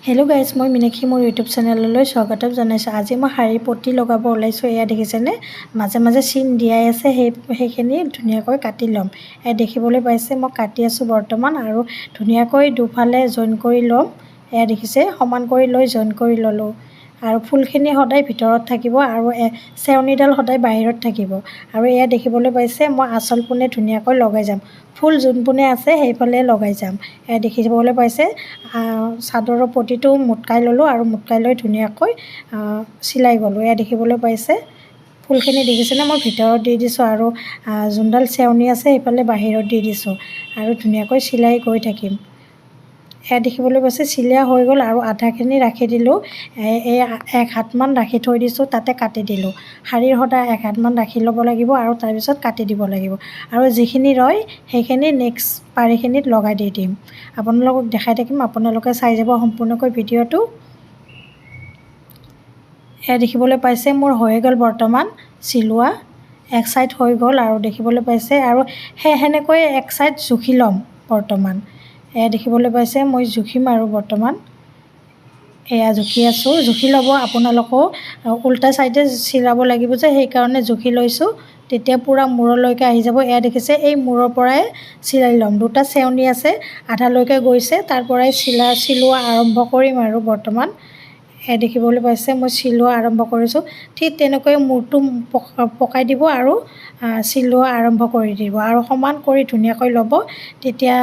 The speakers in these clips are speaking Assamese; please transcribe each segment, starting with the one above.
হেল্ল' গাইজ, মই মিনাক্ষী মোৰ ইউটিউব চেনেললৈ স্বাগতম জনাইছোঁ। আজি মই শাৰী পটি লগাব ওলাইছোঁ। এয়া দেখিছেনে, মাজে মাজে চিন দিয়াই আছে, সেইখিনি ধুনীয়াকৈ কাটি ল'ম। এয়া দেখিবলৈ পাইছে মই কাটি আছোঁ বৰ্তমান, আৰু ধুনীয়াকৈ দুফালে জইন কৰি ল'ম। এয়া দেখিছে, সমান কৰি লৈ জইন কৰি ল'লোঁ। আৰু ফুলখিনি সদায় ভিতৰত থাকিব আৰু চেৱনীডাল সদায় বাহিৰত থাকিব। আৰু এয়া দেখিবলৈ পাইছে মই আঁচল পোনে ধুনীয়াকৈ লগাই যাম। ফুল যোন পোনে আছে সেইফালে লগাই যাম। এয়া দেখিবলৈ পাইছে চাদৰৰ পটিটো মোটকাই ল'লোঁ আৰু মোটকাই লৈ ধুনীয়াকৈ চিলাই গ'লোঁ। এয়া দেখিবলৈ পাইছে ফুলখিনি দেখিছেনে, মই ভিতৰত দি দিছোঁ আৰু যোনডাল চেৱনী আছে সেইফালে বাহিৰত দি দিছোঁ আৰু ধুনীয়াকৈ চিলাই গৈ থাকিম। এয়া দেখিবলৈ পাইছে চিলাই হৈ গ'ল আৰু আধাখিনি ৰাখি দিলোঁ। এই 1 হাতমান ৰাখি থৈ দিছোঁ, তাতে কাটি দিলোঁ। শাৰীৰ সদায় 1 হাতমান ৰাখি ল'ব লাগিব আৰু তাৰপিছত কাটি দিব লাগিব। আৰু যিখিনি ৰয় সেইখিনি নেক্সট পাৰিখিনিত লগাই দি দিম। আপোনালোকক দেখাই থাকিম, আপোনালোকে চাই যাব সম্পূৰ্ণকৈ ভিডিঅ'টো। এয়া দেখিবলৈ পাইছে মোৰ হৈ গ'ল বৰ্তমান চিলোৱা। এক চাইড হৈ গ'ল আৰু দেখিবলৈ পাইছে, আৰু সেনেকৈ এক চাইড জুখি ল'ম বৰ্তমান। এয়া দেখিবলৈ পাইছে মই জুখিম আৰু বৰ্তমান এয়া জুখি আছোঁ। জুখি ল'ব আপোনালোকেও, উল্টা চাইডে চিলাব লাগিব যে সেইকাৰণে জুখি লৈছোঁ, তেতিয়া পূৰা মূৰলৈকে আহি যাব। এয়া দেখিছে এই মূৰৰ পৰাই চিলাই ল'ম। দুটা চেৱনী আছে, আধালৈকে গৈছে, তাৰ পৰাই চিলোৱা আৰম্ভ কৰিম আৰু বৰ্তমান। এয়া দেখিবলৈ পাইছে মই চিলোৱা আৰম্ভ কৰিছোঁ। ঠিক তেনেকৈ মূৰটো পকাই দিব আৰু চিলোৱা আৰম্ভ কৰি দিব আৰু সমান কৰি ধুনীয়াকৈ ল'ব, তেতিয়া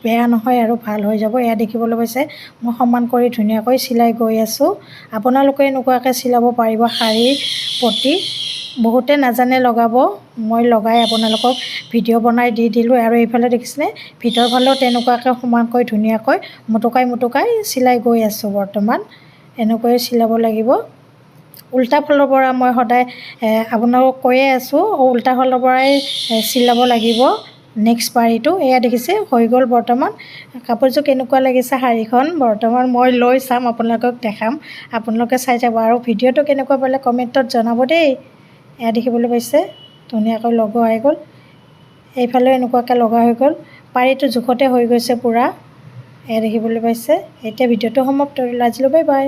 বেয়া নহয় আৰু ভাল হৈ যাব। এয়া দেখিবলৈ পাইছে মই সমান কৰি ধুনীয়াকৈ চিলাই গৈ আছোঁ। আপোনালোকে এনেকুৱাকৈ চিলাব পাৰিব শাৰীৰ পটি। বহুতে নাজানে লগাব, মই লগাই আপোনালোকক ভিডিঅ' বনাই দি দিলোঁ। আৰু এইফালে দেখিছেনে, ভিতৰ ফালেও তেনেকুৱাকৈ সমানকৈ ধুনীয়াকৈ মোটোকাই চিলাই গৈ আছোঁ বৰ্তমান। এনেকৈয়ে চিলাব লাগিব। উল্টা ফালৰ পৰা মই সদায় আপোনালোকক কৈয়ে আছোঁ, উল্টা ফালৰ পৰাই চিলাব লাগিব নেক্সট পাৰিটো। এয়া দেখিছে হৈ গ'ল বৰ্তমান। কাপোৰযোৰ কেনেকুৱা লাগিছে শাৰীখন বৰ্তমান মই লৈ চাম, আপোনালোকক দেখাম, আপোনালোকে চাই যাব। আৰু ভিডিঅ'টো কেনেকুৱা পালে কমেণ্টত জনাব দেই। এয়া দেখিবলৈ পাইছে ধুনীয়াকৈ লগোৱা হৈ গ'ল। এইফালেও এনেকুৱাকৈ লগা হৈ গ'ল, পাৰিটো জোখতে হৈ গৈছে পূৰা। এয়া দেখিবলৈ পাইছে। এতিয়া ভিডিঅ'টো সমাপ্ত কৰিলোঁ। আজিলৈ বাই বাই।